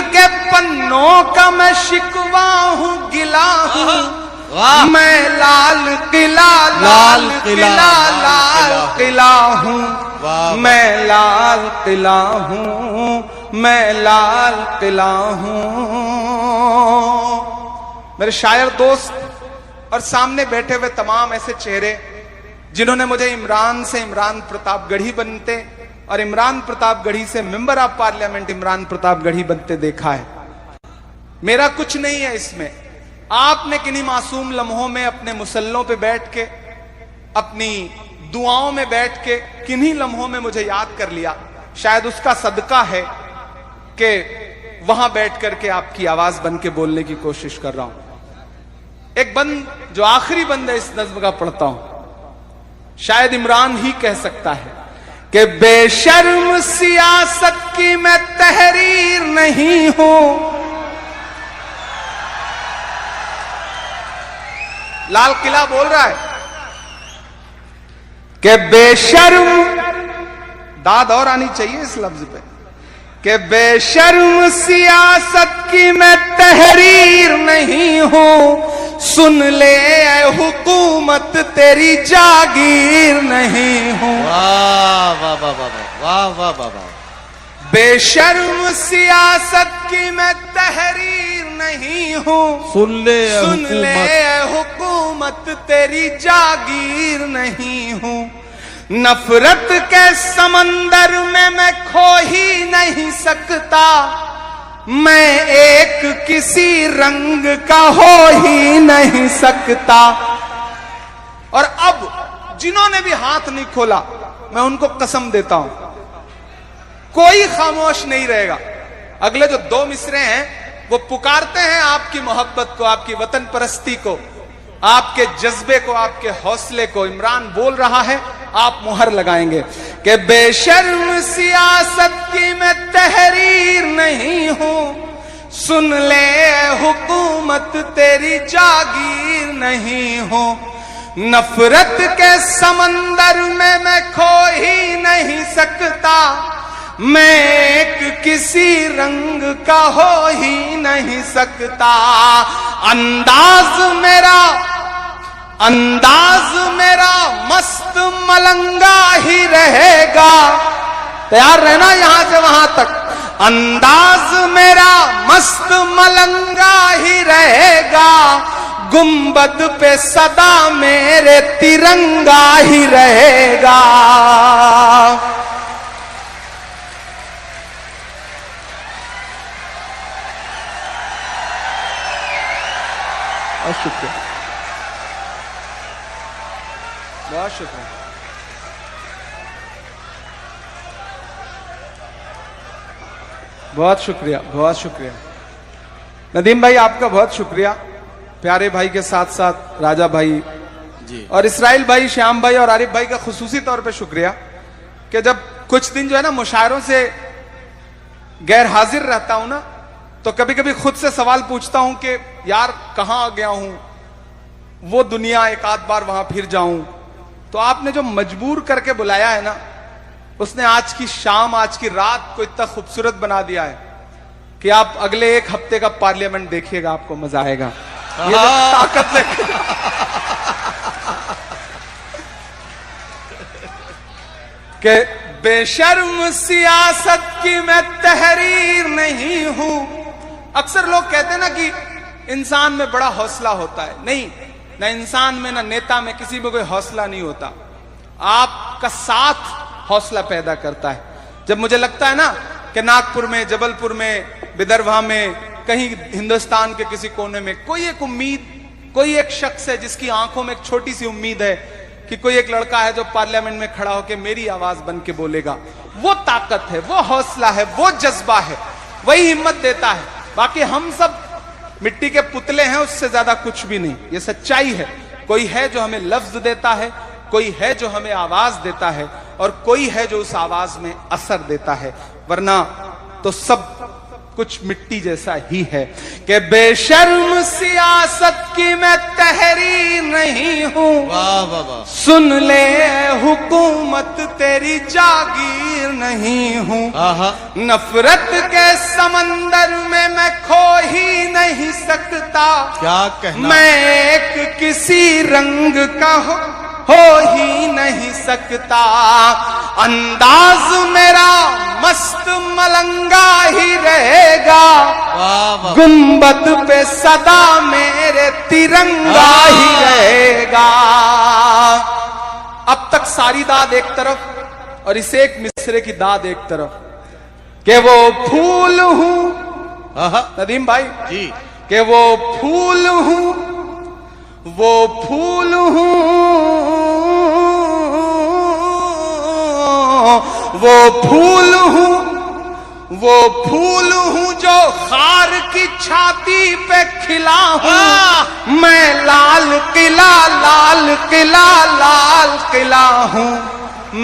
के पन्नों का मैं शिकवा हूं, गिला हूं। मैं लाल किला, लाल किला, लाल किला हूं। मैं लाल किला हूं, मैं लाल किला हूं। मेरे शायर दोस्त और सामने बैठे हुए तमाम ऐसे चेहरे जिन्होंने मुझे इमरान से इमरान प्रतापगढ़ी बनते और इमरान प्रतापगढ़ी से member of parliament Imran Pratapgarhi बनते देखा है। मेरा कुछ नहीं है इसमें। आपने किन्हीं मासूम लम्हों में अपने मुसल्लों पे बैठ के, अपनी दुआओं में बैठ के किन्हीं लम्हों में मुझे याद कर लिया। शायद उसका सदका है कि वहां बैठ करके आपकी आवाज बन के बोलने की कोशिश कर रहा हूं। एक बंद, जो आखिरी बंद है इस नज्म का पढ़ता हूं, शायद इमरान ही कह सकता है कि बेशर्म सियासत की मैं तहरीर नहीं हूं। लाल किला बोल रहा है कि बेशर्म, दाद और आनी चाहिए इस लफ्ज पे, कि बेशर्म सियासत की मैं तहरीर नहीं हूं। सुन ले ऐ हुकूमत तेरी जागीर नहीं हूं। वाह वाह वाह वाह वाह वाह वाह वाह। बेशर्म सियासत की मैं तहरीर नहीं हूं। सुन ले ऐ हुकूमत तेरी जागीर नहीं हूं। नफरत के समंदर में मैं खो ही नहीं सकता। मैं एक किसी रंग का हो ही नहीं सकता। और अब जिन्होंने भी हाथ नहीं खोला, मैं उनको कसम देता हूं, कोई खामोश नहीं रहेगा। अगले जो 2 मिसरे हैं वो पुकारते हैं आपकी मोहब्बत को, आपकी वतन परस्ती को, आपके जज्बे को, आपके हौसले को। इमरान बोल रहा है, आप मुहर लगाएंगे कि बेशर्म सियासत की मैं तहरीर नहीं हूं। सुन ले हुकूमत तेरी जागीर नहीं हूं। नफरत के समंदर में मैं खो ही नहीं सकता। मैं एक किसी रंग का हो ही नहीं सकता। अंदाज मेरा मस्त मलंगा ही रहेगा। तैयार रहना यहां से वहां तक। अंदाज मेरा मस्त मलंगा ही रहेगा। गुंबद पे सदा मेरे तिरंगा ही रहेगा। बहुत शुक्रिया, बहुत शुक्रिया। बहुत शुक्रिया, बहुत शुक्रिया नदीम भाई, आपका बहुत शुक्रिया। प्यारे भाई के साथ साथ राजा भाई जी और इसराइल भाई, श्याम भाई और आरिफ भाई का खुसूसी तौर पे शुक्रिया कि जब कुछ दिन जो है ना मुशायरों से गैर हाजिर रहता हूं ना, तो कभी कभी खुद से सवाल पूछता हूं कि यार कहां आ गया हूं, वो दुनिया एक आध बार वहां फिर जाऊं। तो आपने जो मजबूर करके बुलाया है ना, उसने आज की शाम, आज की रात को इतना खूबसूरत बना दिया है कि आप अगले 1 हफ्ते का पार्लियामेंट देखिएगा, आपको मजा आएगा। ये जो ताकत लेके कि बेशर्म सियासत की मैं तहरीर नहीं हूं। अक्सर लोग कहते हैं ना कि इंसान में बड़ा हौसला होता है। नहीं, ना इंसान में, ना नेता में, किसी में कोई हौसला नहीं होता। आपका साथ हौसला पैदा करता है। जब मुझे लगता है ना कि नागपुर में, जबलपुर में, विदर्भा में, कहीं हिंदुस्तान के किसी कोने में कोई एक उम्मीद, कोई एक शख्स है जिसकी आंखों में एक छोटी सी उम्मीद है कि कोई एक लड़का है जो पार्लियामेंट में खड़ा होकर मेरी आवाज बन के बोलेगा, वो ताकत है, वो हौसला है, वो जज्बा है, वही हिम्मत देता है। बाकी हम सब मिट्टी के पुतले हैं, उससे ज्यादा कुछ भी नहीं। ये सच्चाई है। कोई है जो हमें लफ्ज देता है, कोई है जो हमें आवाज देता है, और कोई है जो उस आवाज में असर देता है, वरना तो सब कुछ मिट्टी जैसा ही है। कि बेशर्म सियासत की मैं तहरीर नहीं हूं। वाह वाह वाह। सुन ले हुकूमत तेरी जागीर नहीं हूं। नफरत के समंदर में मैं खो ही नहीं सकता। क्या कहना। मैं एक किसी रंग का हो ही नहीं सकता। अंदाज मेरा मस्त मलंगा ही रहेगा। गुंबद पे सदा मेरे तिरंगा ही रहेगा। अब तक सारी दाद एक तरफ और इसे एक मिसरे की दाद एक तरफ। कि वो फूल हूं नदीम भाई जी, कि वो फूल हूं, वो फूल हूं, वो फूल हूं, वो फूल हूं जो खार की छाती पे खिला हूं। मैं लाल किला, लाल किला, लाल किला हूं।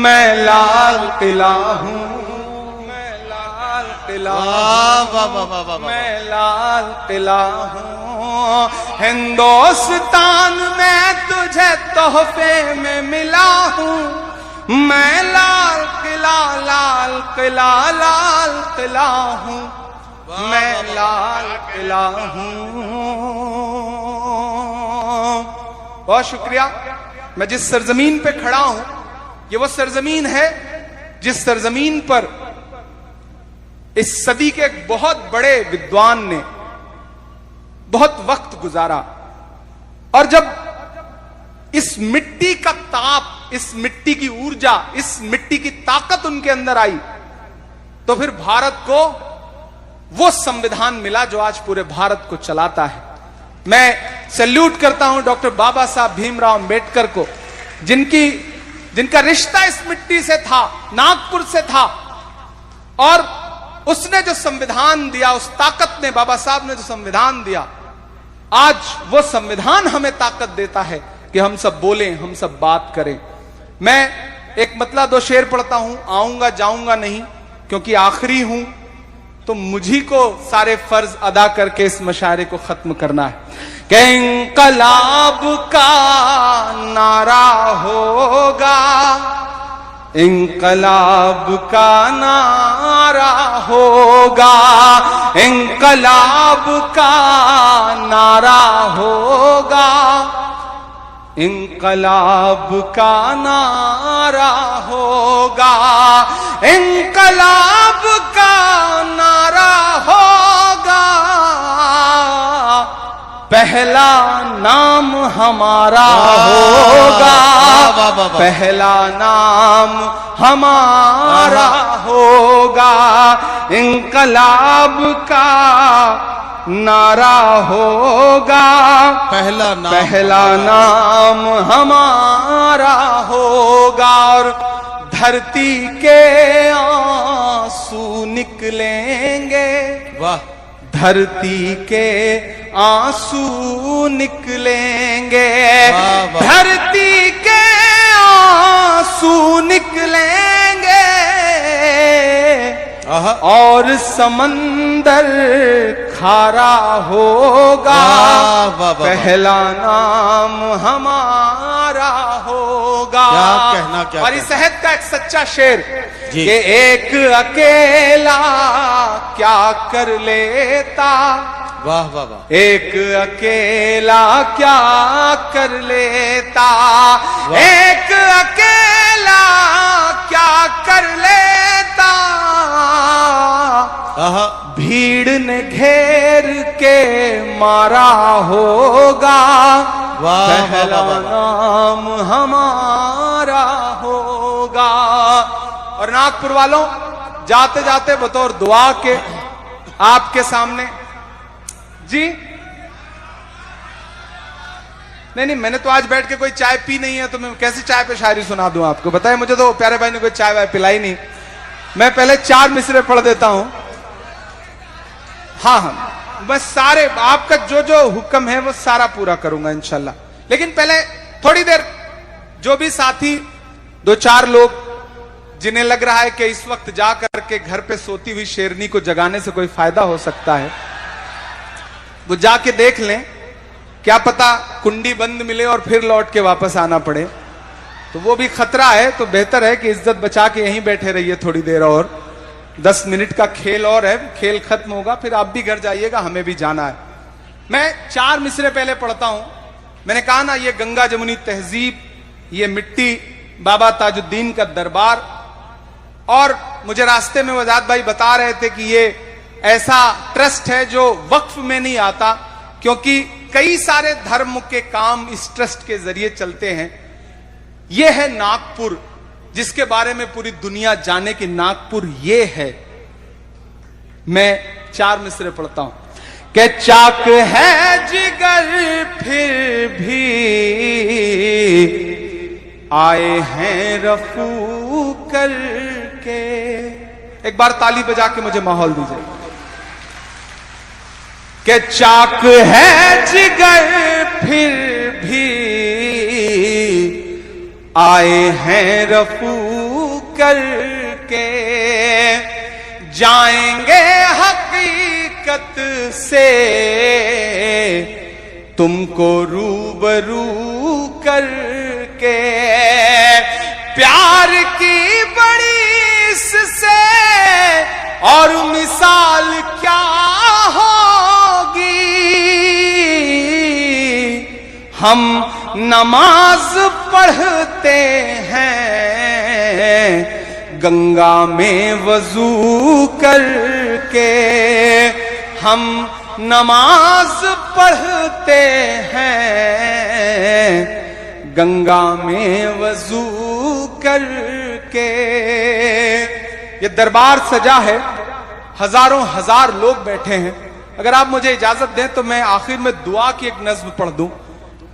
मैं लाल किला हूं, मैं लाल किला, मैं लाल किला हूं। हिंदुस्तान में तुझे तोहफे में मिला हूं। मैं लाल किला, लाल किला, लाल किला हूं। मैं लाल किला हूं। बहुत शुक्रिया। मैं जिस सरजमीन पे खड़ा हूं, ये वो सरजमीन है जिस सरजमीन पर इस सदी के एक बहुत बड़े विद्वान ने बहुत वक्त गुजारा, और जब इस मिट्टी का ताप, इस मिट्टी की ऊर्जा, इस मिट्टी की ताकत उनके अंदर आई, तो फिर भारत को वो संविधान मिला जो आज पूरे भारत को चलाता है। मैं सैल्यूट करता हूं डॉक्टर बाबा साहब भीमराव अंबेडकर को, जिनका रिश्ता इस मिट्टी से था, नागपुर से था, और उसने जो संविधान दिया, उस ताकत ने, बाबा साहब ने जो संविधान दिया, आज वो संविधान हमें ताकत देता है कि हम सब बोलें, हम सब बात करें। मैं एक मतला दो शेर पढ़ता हूं, आऊंगा जाऊंगा नहीं, क्योंकि आखिरी हूं, तो मुझी को सारे फर्ज अदा करके इस मशारे को खत्म करना है। कि इंकलाब का नारा होगा, इंकलाब का नारा होगा, इंकलाब का नारा होगा, इंकलाब का नारा होगा, इंकलाब का नारा होगा, पहला नाम हमारा होगा, पहला नाम हमारा होगा, इंकलाब का नारा होगा, पहला नाम हमारा होगा, और धरती के आंसू निकलेंगे, वाह, धरती के आंसू निकलेंगे, धरती के आंसू निकलेंगे, और समंदर खारा होगा, पहला नाम हमारा होगा। क्या कहना, क्या और इस शहद का एक सच्चा शेर कि एक अकेला क्या कर लेता, वाह वाह वाह, एक अकेला क्या कर लेता, एक अकेला क्या कर लेता, भीड़ ने घेर के मारा होगा, पहला नाम हमारा होगा। और नागपुर वालों, जाते जाते बतौर दुआ के आपके सामने जी, नहीं, मैंने तो आज बैठ के कोई चाय पी नहीं है, तो मैं कैसे चाय पे शायरी सुना दूं आपको? बताए, मुझे तो प्यारे भाई ने कोई चाय वाय पिलाई नहीं। मैं पहले 4 मिसरे पढ़ देता हूं। हाँ, मैं सारे आपका जो जो हुक्म है वो सारा पूरा करूंगा इंशाल्लाह। लेकिन पहले थोड़ी देर जो भी साथी 2-4 लोग जिन्हें लग रहा है कि इस वक्त जा करके घर पे सोती हुई शेरनी को जगाने से कोई फायदा हो सकता है, वो जाके देख लें, क्या पता कुंडी बंद मिले और फिर लौट के वापस आना पड़े, तो वो भी खतरा है। तो बेहतर है कि इज्जत बचा के यहीं बैठे रहिए थोड़ी देर और, 10 मिनट का खेल और है, खेल खत्म होगा फिर आप भी घर जाइएगा, हमें भी जाना है। मैं 4 मिसरे पहले पढ़ता हूं। मैंने कहा ना, ये गंगा जमुनी तहजीब, ये मिट्टी, बाबा ताजुद्दीन का दरबार, और मुझे रास्ते में वजाद भाई बता रहे थे कि ये ऐसा ट्रस्ट है जो वक्फ में नहीं आता, क्योंकि कई सारे धर्म के काम इस ट्रस्ट के जरिए चलते हैं। ये है नागपुर, जिसके बारे में पूरी दुनिया जाने कि नागपुर ये है। मैं 4 मिसरे पढ़ता हूं कि चाक है जिगर फिर भी आए हैं रफू करके। एक बार ताली बजा के मुझे माहौल दीजिए। कि चाक है जिगर फिर भी आए हैं रफू करके, जाएंगे हकीकत से तुमको रूबरू करके। प्यार की बड़ी इससे और मिसाल क्या होगी, हम नमाज पढ़ते हैं गंगा में वजू करके, हम नमाज पढ़ते हैं गंगा में वजू करके। ये दरबार सजा है, हजारों हजार लोग बैठे हैं। अगर आप मुझे इजाजत दें तो मैं आखिर में दुआ की एक नज्म पढ़ दूं।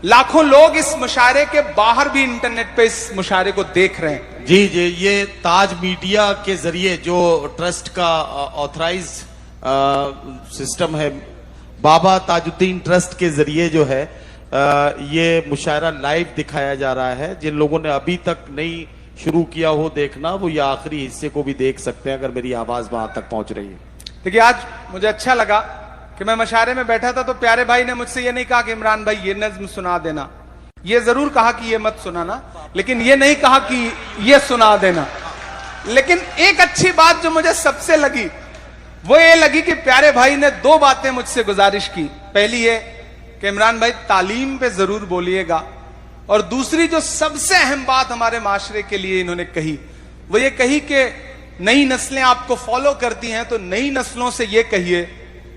लाखों लोग इस मुशायरे के बाहर भी इंटरनेट पे इस मुशायरे को देख रहे हैं। जी जी, ये ताज मीडिया के जरिए जो ट्रस्ट का ऑथराइज सिस्टम है, बाबा ताजुद्दीन ट्रस्ट के जरिए जो है ये मुशायरा लाइव दिखाया जा रहा है। जिन लोगों ने अभी तक नहीं शुरू किया हो देखना, वो ये आखिरी हिस्से को भी देख सकते हैं अगर मेरी आवाज वहां तक पहुंच रही है। देखिए, आज मुझे अच्छा लगा कि मैं मुशायरे में बैठा था तो प्यारे भाई ने मुझसे ये नहीं कहा कि इमरान भाई ये नज्म सुना देना। ये जरूर कहा कि ये मत सुनाना, लेकिन ये नहीं कहा कि ये सुना देना। लेकिन एक अच्छी बात जो मुझे सबसे लगी वो ये लगी कि प्यारे भाई ने दो बातें मुझसे गुजारिश की। पहली ये कि इमरान भाई तालीम पे जरूर बोलिएगा, और दूसरी जो सबसे अहम बात हमारे माशरे के लिए इन्होंने कही वो ये कही कि नई नस्लें आपको फॉलो करती हैं तो नई नस्लों से ये कहिए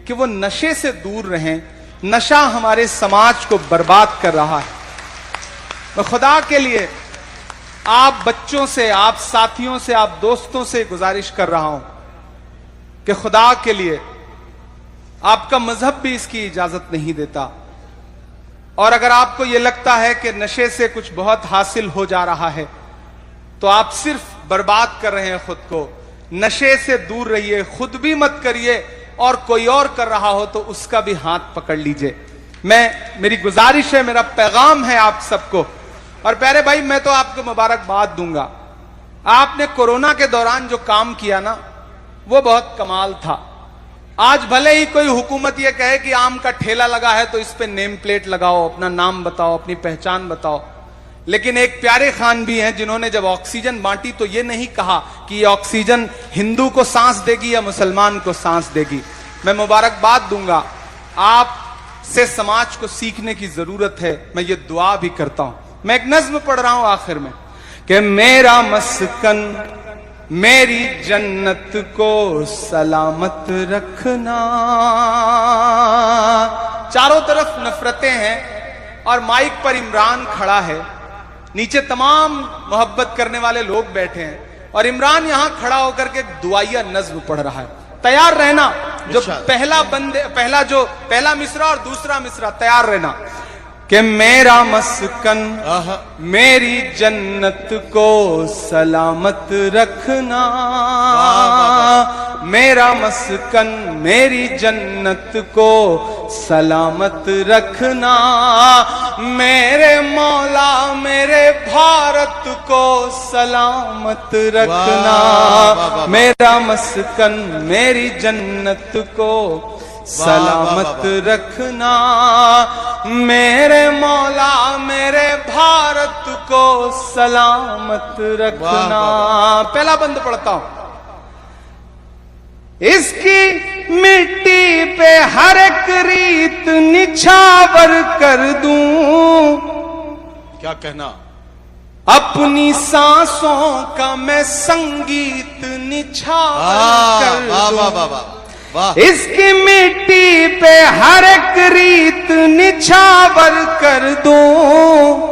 कि वो नशे से दूर रहें। नशा हमारे समाज को बर्बाद कर रहा है। मैं खुदा के लिए आप बच्चों से, आप साथियों से, आप दोस्तों से गुजारिश कर रहा हूं कि खुदा के लिए, आपका मजहब भी इसकी इजाजत नहीं देता, और अगर आपको यह लगता है कि नशे से कुछ बहुत हासिल हो जा रहा है तो आप सिर्फ बर्बाद कर रहे हैं खुद को। नशे से दूर रहिए, खुद भी मत करिए, और कोई और कर रहा हो तो उसका भी हाथ पकड़ लीजिए। मेरी गुजारिश है, मेरा पैगाम है आप सबको। और प्यारे भाई, मैं तो आपको मुबारकबाद दूंगा। आपने कोरोना के दौरान जो काम किया ना, वो बहुत कमाल था। आज भले ही कोई हुकूमत ये कहे कि आम का ठेला लगा है तो इस पे नेम प्लेट लगाओ, अपना नाम बताओ, अपनी पहचान बताओ, लेकिन एक प्यारे खान भी हैं जिन्होंने जब ऑक्सीजन बांटी तो ये नहीं कहा कि ये ऑक्सीजन हिंदू को सांस देगी या मुसलमान को सांस देगी। मैं मुबारकबाद दूंगा, आप से समाज को सीखने की जरूरत है। मैं ये दुआ भी करता हूं। मैं एक नज्म पढ़ रहा हूं आखिर में कि मेरा मस्कन मेरी जन्नत को सलामत रखना। चारों तरफ नफरतें हैं और माइक पर इमरान खड़ा है, नीचे तमाम मोहब्बत करने वाले लोग बैठे हैं और इमरान यहां खड़ा होकर के दुआया नज्म पढ़ रहा है। तैयार रहना, जो पहला मिसरा और दूसरा मिसरा तैयार रहना कि मेरा मस्कन मेरी जन्नत को सलामत रखना। मेरा मस्कन मेरी जन्नत को सलामत रखना। मेरे मौला मेरे भारत को सलामत रखना। मेरा मस्कन मेरी जन्नत को सलामत रखना। मेरे मौला मेरे भारत को सलामत रखना। पहला बंद पढ़ता हूं। इसकी मिट्टी पे हर एक रीत निछावर कर दूं। क्या कहना? अपनी सांसों का मैं संगीत निछावर कर दूं। इसकी मिट्टी पे हर एक रीत निछावर कर दूं।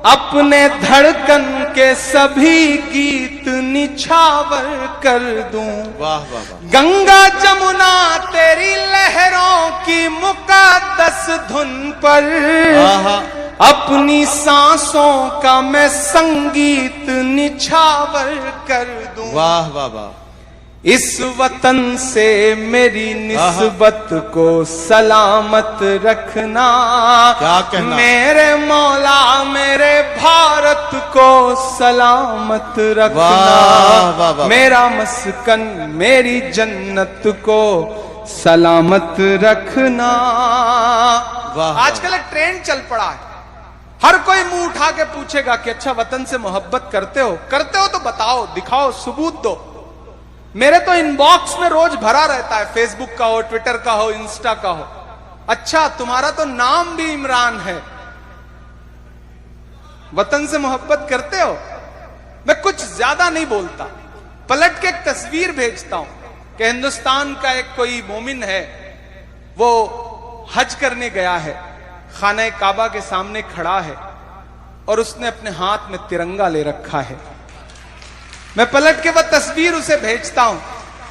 अपने धड़कन के सभी गीत निछावर कर दूं। वाह वाह वाह। गंगा जमुना तेरी लहरों की मुकद्दस धुन पर अपनी सांसों का मैं संगीत निछावर कर दूं। वाह वाह वाह। इस वतन से मेरी निस्बत को सलामत रखना। क्या कहना? मेरे मौला मेरे भारत को सलामत रखना। वाह वाह वाह। मेरा मस्कन मेरी जन्नत को सलामत रखना। वाह। आजकल एक ट्रेंड चल पड़ा है, हर कोई मुंह उठा के पूछेगा कि अच्छा वतन से मोहब्बत करते हो? करते हो तो बताओ, दिखाओ, सबूत दो। मेरे तो इनबॉक्स में रोज भरा रहता है, फेसबुक का हो, ट्विटर का हो, इंस्टा का हो। अच्छा तुम्हारा तो नाम भी इमरान है, वतन से मोहब्बत करते हो? मैं कुछ ज्यादा नहीं बोलता, पलट के एक तस्वीर भेजता हूं कि हिंदुस्तान का एक कोई मोमिन है, वो हज करने गया है, खाने काबा के सामने खड़ा है और उसने अपने हाथ में तिरंगा ले रखा है। मैं पलट के वह तस्वीर उसे भेजता हूं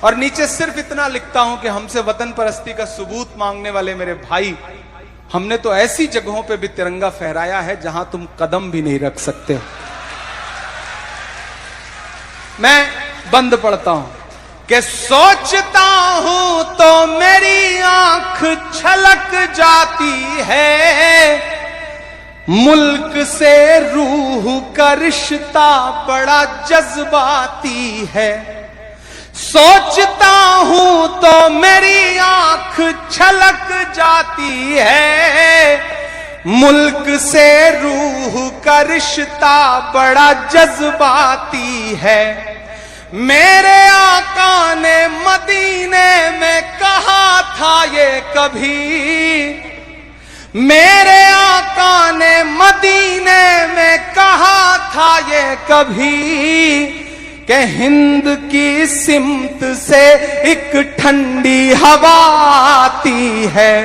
और नीचे सिर्फ इतना लिखता हूं कि हमसे वतन परस्ती का सबूत मांगने वाले मेरे भाई, हमने तो ऐसी जगहों पे भी तिरंगा फहराया है जहां तुम कदम भी नहीं रख सकते हो। मैं बंद पढ़ता हूं कि सोचता हूं तो मेरी आंख छलक जाती है, मुल्क से रूह का रिश्ता बड़ा जज्बाती है। सोचता हूं तो मेरी आंख छलक जाती है, मुल्क से रूह का रिश्ता बड़ा जज्बाती है। मेरे आका ने मदीने में कहा था ये कभी, मेरे आका ने मदीने में कहा था ये कभी कि हिंद की सिमत से एक ठंडी हवा आती है,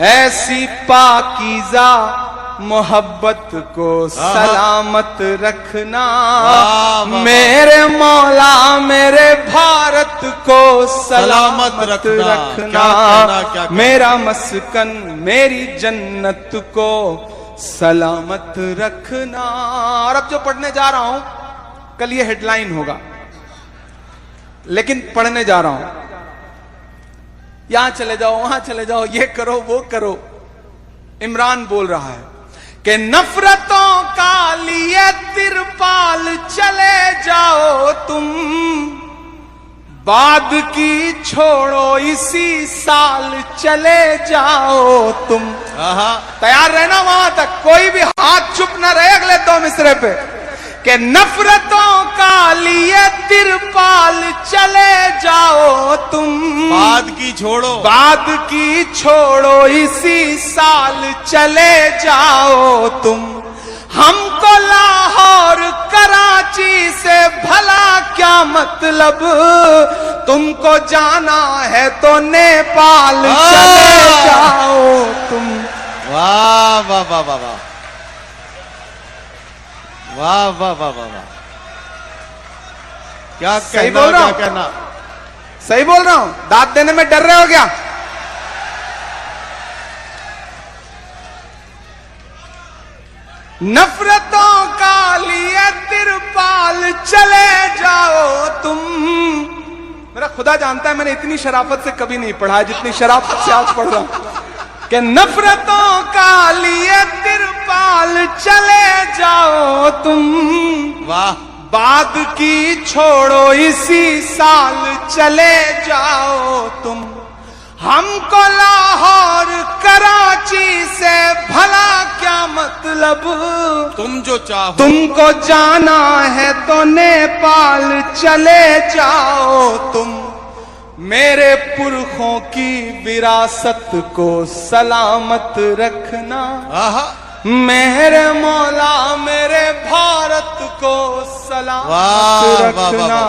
ऐसी पाकीज़ा मोहब्बत को सलामत रखना। मेरे मौला मेरे भारत को सलामत रखना, मेरा मस्कन मेरी जन्नत को सलामत रखना। और अब जो पढ़ने जा रहा हूं, कल ये हेडलाइन होगा, लेकिन पढ़ने जा रहा हूं, यहां चले जाओ वहां चले जाओ, ये करो वो करो। इमरान बोल रहा है कि नफरतों का लिए तिरपाल चले जाओ तुम, बाद की छोड़ो इसी साल चले जाओ तुम। तैयार रहना वहां तक, कोई भी हाथ चुप ना रहे अगले 2 मिसरे पे। कि नफरतों का लिए तिरपाल चले जाओ तुम, बाद की छोड़ो, बाद की छोड़ो इसी साल चले जाओ तुम। हमको लाहौर कराची से भला क्या मतलब, तुमको जाना है तो नेपाल चले जाओ तुम। वाह वाह वाह वाह वाह वाह वाह वाह वाह वाह, क्या सही बोल रहा हूं, क्या कहना, सही बोल रहा हूं? दांत देने में डर रहे हो क्या? नफरतों का लिए तिरपाल चले जाओ तुम। मेरा खुदा जानता है मैंने इतनी शराफत से कभी नहीं पढ़ा जितनी शराफत से आज पढ़ रहा हूं। कि नफरतों का लिए तिरपाल चले जाओ तुम, वाह, बाद की छोड़ो इसी साल चले जाओ तुम। हमको लाहौर कराची से भला क्या मतलब, तुम जो चाहो, तुमको जाना है तो नेपाल चले जाओ तुम। मेरे पुरखों की विरासत को सलामत रखना, मेरे मौला मेरे भारत को सलामत रखना।